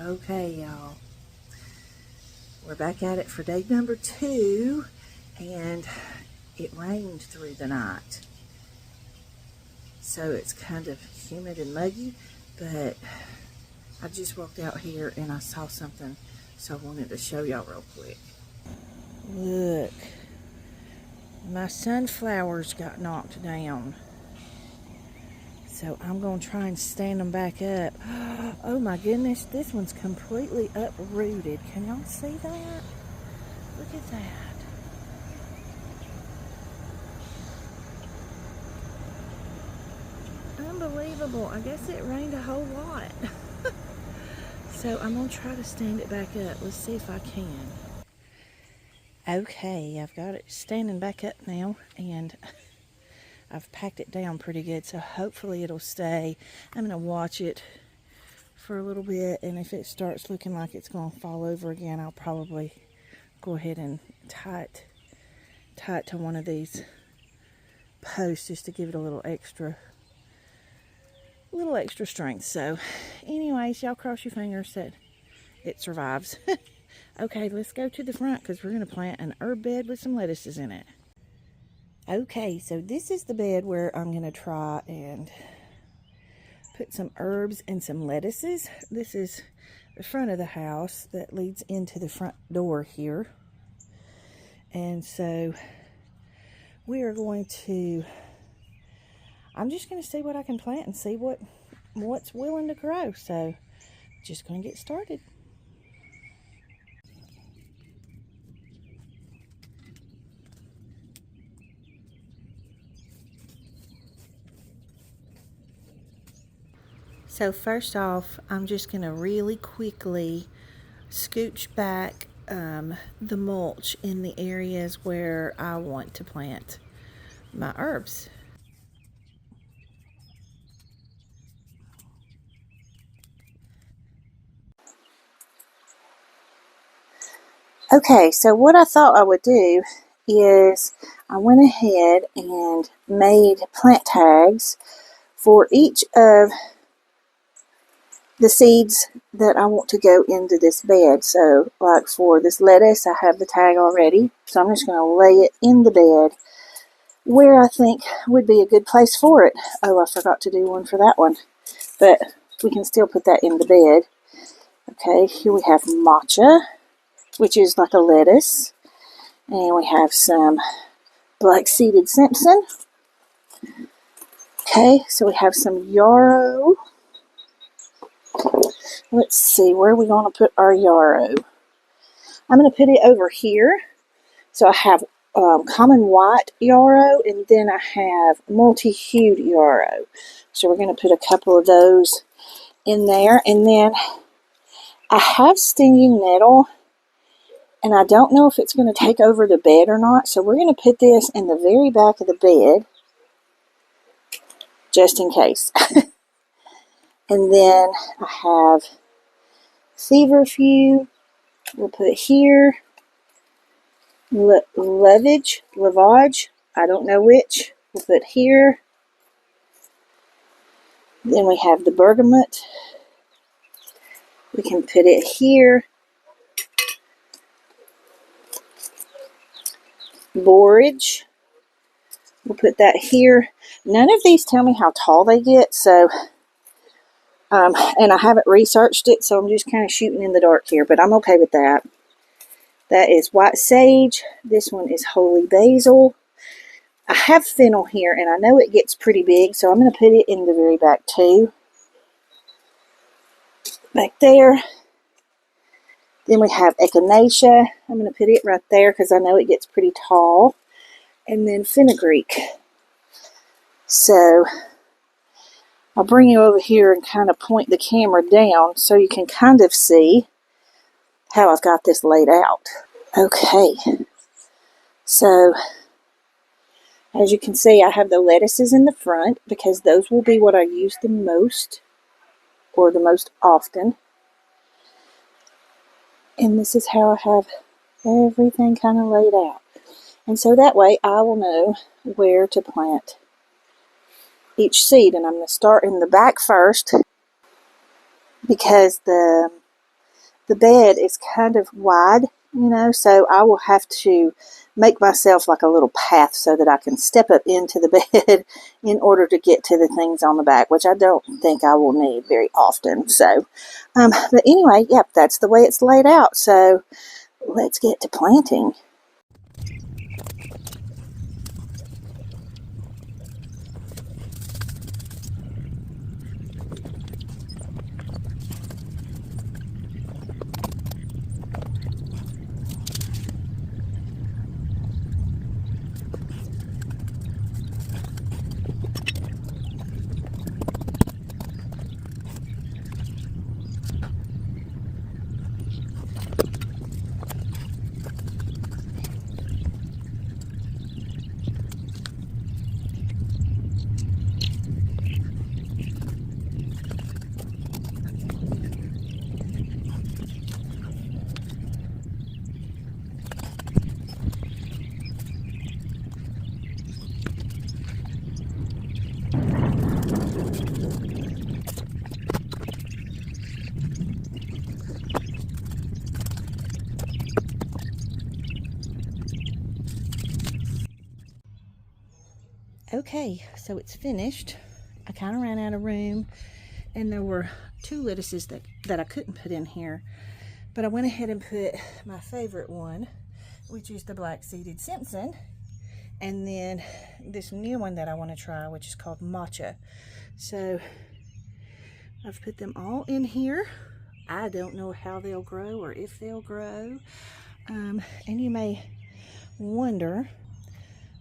Okay, y'all, we're back at it for day number 2, and it rained through the night, so it's kind of humid and muggy, but I just walked out here and I saw something, so I wanted to show y'all real quick. Look, my sunflowers got knocked down. So I'm going to try and stand them back up. Oh my goodness, this one's completely uprooted. Can y'all see that? Look at that. Unbelievable. I guess it rained a whole lot. So I'm going to try to stand it back up. Let's see if I can. Okay, I've got it standing back up now, and I've packed it down pretty good, so hopefully it'll stay. I'm going to watch it for a little bit, and if it starts looking like it's going to fall over again, I'll probably go ahead and tie it to one of these posts just to give it a little extra strength. So anyways, y'all cross your fingers that it survives. Okay, let's go to the front because we're going to plant an herb bed with some lettuces in it. Okay, so this is the bed where I'm going to try and put some herbs and some lettuces. This is the front of the house that leads into the front door here. And so we are going to, I'm just going to see what I can plant and see what's willing to grow. So just going to get started. So first off, I'm just going to really quickly scooch back the mulch in the areas where I want to plant my herbs. Okay, so what I thought I would do is I went ahead and made plant tags for each of the seeds that I want to go into this bed. So like for this lettuce, I have the tag already. So I'm just going to lay it in the bed where I think would be a good place for it. Oh, I forgot to do one for that one. But we can still put that in the bed. Okay, here we have matcha, which is like a lettuce. And we have some black-seeded Simpson. Okay, so we have some yarrow. Let's see, where are we going to put our yarrow? I'm going to put it over here. So I have common white yarrow, and then I have multi-hued yarrow. So we're going to put a couple of those in there. And then I have stinging nettle, and I don't know if it's going to take over the bed or not. So we're going to put this in the very back of the bed, just in case. And then I have feverfew. We'll put here. Lavage, I don't know which. We'll put here. Then we have the bergamot. We can put it here. Borage. We'll put that here. None of these tell me how tall they get, so and I haven't researched it, so I'm just kind of shooting in the dark here, but I'm okay with that. That is white sage. This one is holy basil. I have fennel here, and I know it gets pretty big, so I'm going to put it in the very back too. Back there. Then we have echinacea. I'm going to put it right there because I know it gets pretty tall. And then fenugreek. So I'll bring you over here and kind of point the camera down so you can kind of see how I've got this laid out. Okay, so as you can see, I have the lettuces in the front because those will be what I use the most or the most often. And this is how I have everything kind of laid out. And so that way I will know where to plant each seed. And I'm going to start in the back first because the the bed is kind of wide, you know, so I will have to make myself like a little path so that I can step up into the bed in order to get to the things on the back, which I don't think I will need very often. So, but anyway, yep, that's the way it's laid out. So let's get to planting. Okay, so it's finished. I kind of ran out of room, and there were 2 lettuces that I couldn't put in here, but I went ahead and put my favorite one, which is the black-seeded Simpson, and then this new one that I want to try, which is called Matcha. So I've put them all in here. I don't know how they'll grow or if they'll grow, and you may wonder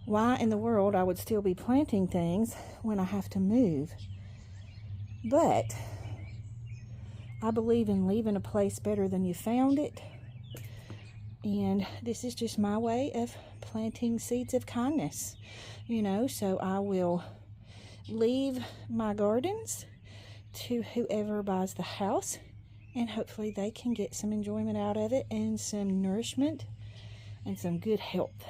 why in the world I would still be planting things when I have to move. But I believe in leaving a place better than you found it. And this is just my way of planting seeds of kindness. You know, so I will leave my gardens to whoever buys the house, and hopefully they can get some enjoyment out of it and some nourishment and some good health.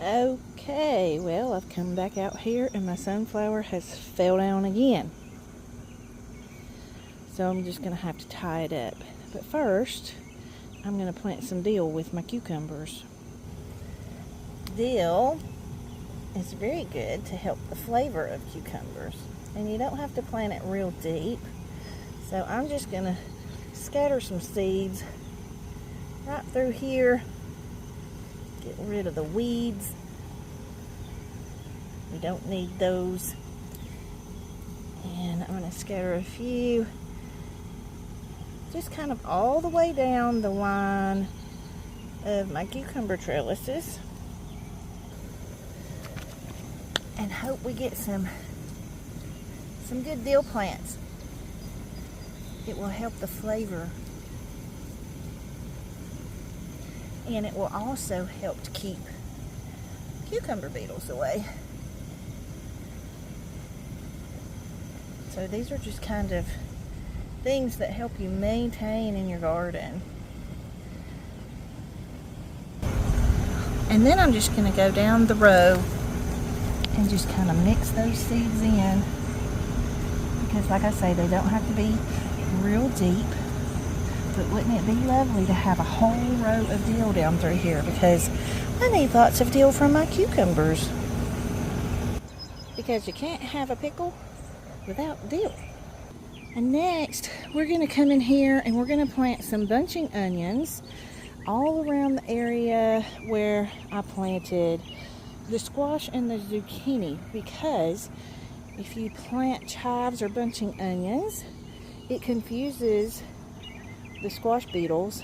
Okay, well, I've come back out here and my sunflower has fell down again. So I'm just going to have to tie it up. But first, I'm going to plant some dill with my cucumbers. Dill is very good to help the flavor of cucumbers. And you don't have to plant it real deep. So I'm just going to scatter some seeds right through here. Get rid of the weeds. We don't need those. And I'm going to scatter a few just kind of all the way down the line of my cucumber trellises. And hope we get some good dill plants. It will help the flavor. And it will also help to keep cucumber beetles away. So these are just kind of things that help you maintain in your garden. And then I'm just going to go down the row and just kind of mix those seeds in. Because like I say, they don't have to be real deep. But wouldn't it be lovely to have a whole row of dill down through here, because I need lots of dill from my cucumbers. Because you can't have a pickle without dill. And next, we're going to come in here and we're going to plant some bunching onions all around the area where I planted the squash and the zucchini, because if you plant chives or bunching onions, it confuses the squash beetles,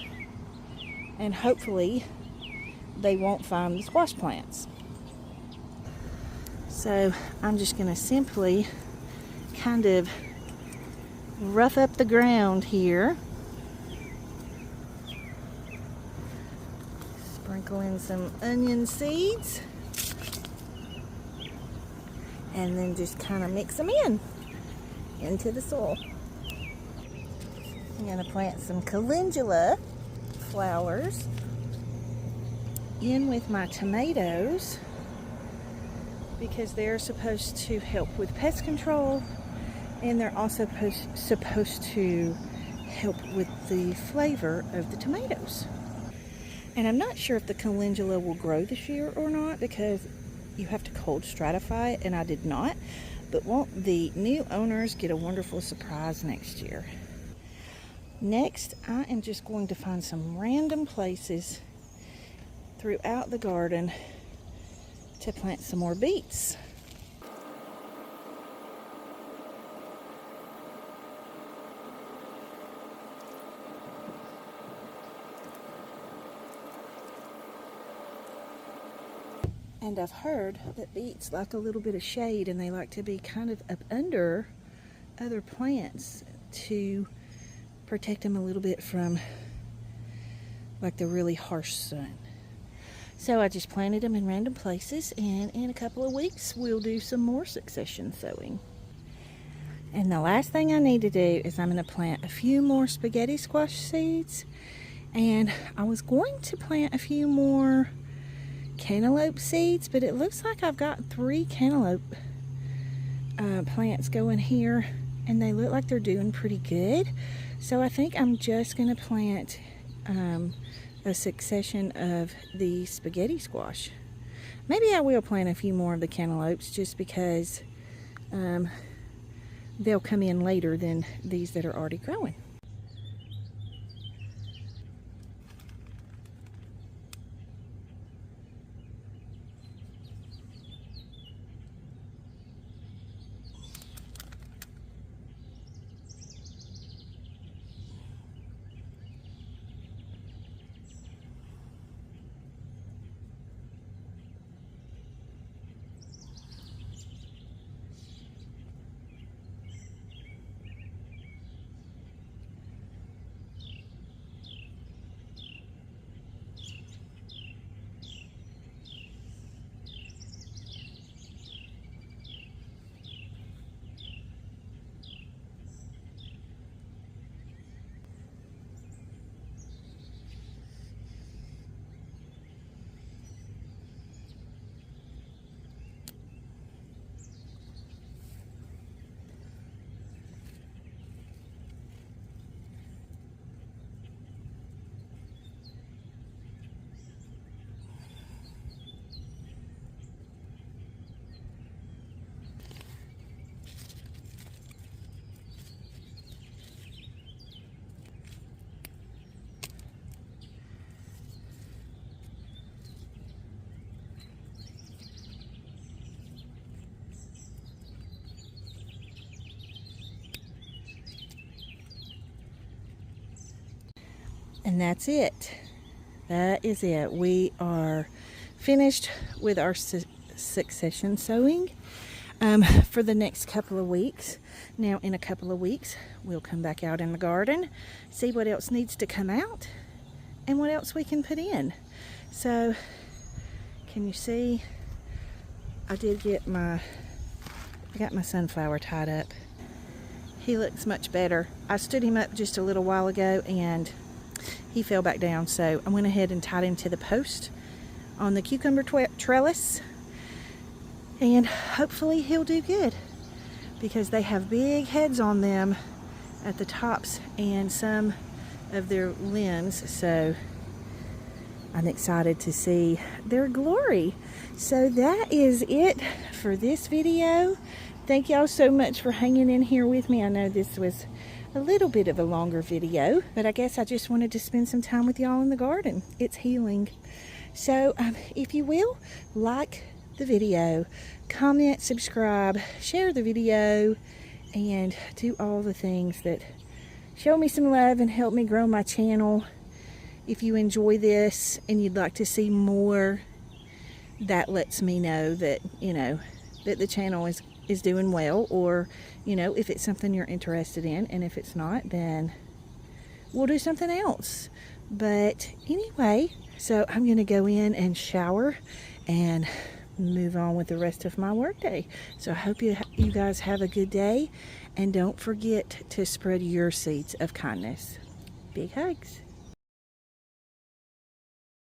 and hopefully they won't find the squash plants. So I'm just going to simply kind of rough up the ground here, sprinkle in some onion seeds, and then just kind of mix them into the soil. I'm going to plant some calendula flowers in with my tomatoes, because they're supposed to help with pest control, and they're also supposed to help with the flavor of the tomatoes. And I'm not sure if the calendula will grow this year or not, because you have to cold stratify it, and I did not. But won't the new owners get a wonderful surprise next year? Next, I am just going to find some random places throughout the garden to plant some more beets. And I've heard that beets like a little bit of shade, and they like to be kind of up under other plants to protect them a little bit from like the really harsh sun. So I just planted them in random places, and in a couple of weeks we'll do some more succession sowing. And the last thing I need to do is I'm going to plant a few more spaghetti squash seeds, and I was going to plant a few more cantaloupe seeds, but it looks like I've got 3 cantaloupe plants going here, and they look like they're doing pretty good. So I think I'm just going to plant a succession of the spaghetti squash. Maybe I will plant a few more of the cantaloupes, just because they'll come in later than these that are already growing. And that's it. That is it. We are finished with our succession sowing for the next couple of weeks. Now, in a couple of weeks, we'll come back out in the garden, see what else needs to come out, and what else we can put in. So, can you see? I got my sunflower tied up. He looks much better. I stood him up just a little while ago, and he fell back down, so I went ahead and tied him to the post on the cucumber trellis, and hopefully he'll do good, because they have big heads on them at the tops and some of their limbs, so I'm excited to see their glory. So that is it for this video. Thank y'all so much for hanging in here with me. I know this was a little bit of a longer video, but I guess I just wanted to spend some time with y'all in the garden. It's healing. So if you will, like the video, comment, subscribe, share the video, and do all the things that show me some love and help me grow my channel. If you enjoy this and you'd like to see more, that lets me know that, you know, that the channel is doing well, or, you know, if it's something you're interested in, and if it's not, then we'll do something else. But anyway, so I'm going to go in and shower and move on with the rest of my workday. So I hope you guys have a good day, and don't forget to spread your seeds of kindness. Big hugs.